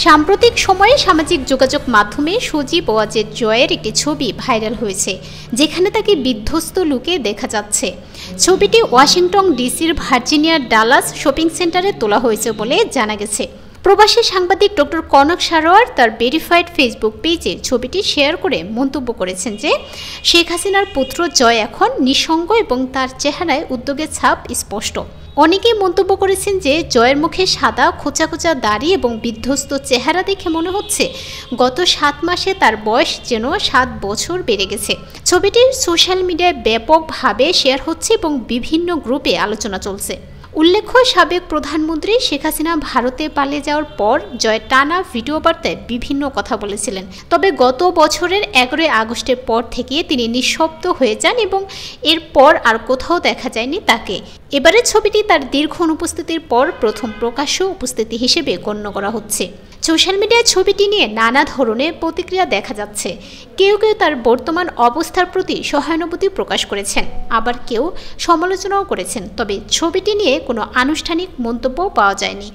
সাম্প্রতিক সময়ে সামাজিক যোগাযোগ মাধ্যমে সজীব ওয়াজেদ জয়ের একটি ছবি ভাইরাল হয়েছে, যেখানে তাকে বিধ্বস্ত লুকে দেখা যাচ্ছে। ছবিটি ওয়াশিংটন ডিসির ভার্জিনিয়ার ডালাস শপিং সেন্টারে তোলা হয়েছে বলে জানা গেছে। প্রবাসী সাংবাদিক ডক্টর কনক সারোয়ার তার ভেরিফাইড ফেসবুক পেজে ছবিটি শেয়ার করে মন্তব্য করেছেন যে শেখ হাসিনার পুত্র জয় এখন নিঃসঙ্গ এবং তার চেহারায় উদ্বেগের ছাপ স্পষ্ট। অনেকেই মন্তব্য করেছেন যে জয়ের মুখে সাদা খোঁচা খোঁচা দাড়ি এবং বিধ্বস্ত চেহারা দেখে মনে হচ্ছে গত 7 মাসে তার বয়স যেন 7 বছর বেড়ে গেছে। ছবিটি সোশ্যাল মিডিয়ায় ব্যাপকভাবে শেয়ার হচ্ছে এবং বিভিন্ন গ্রুপে আলোচনা চলছে। উল্লেখ্য, সাবেক প্রধানমন্ত্রী শেখ হাসিনা ভারতে পালিয়ে যাওয়ার পর জয় টানা ভিডিও বার্তায় বিভিন্ন কথা বলেছিলেন। তবে গত বছরের 11 আগস্টের পর থেকে তিনি নিঃশব্দ হয়ে যান এবং এরপর আর কোথাও দেখা যায়নি তাকে। এবারে ছবিটি তার দীর্ঘ অনুপস্থিতির পর প্রথম প্রকাশ্য উপস্থিতি হিসেবে গণ্য করা হচ্ছে। সোশ্যাল মিডিয়ায় ছবিটি নিয়ে নানা ধরনের প্রতিক্রিয়া দেখা যাচ্ছে। কেউ কেউ তার বর্তমান অবস্থার প্রতি সহানুভূতি প্রকাশ করেছেন, আবার কেউ সমালোচনাও করেছেন। তবে ছবিটি নিয়ে কোনো আনুষ্ঠানিক মন্তব্য পাওয়া যায়নি।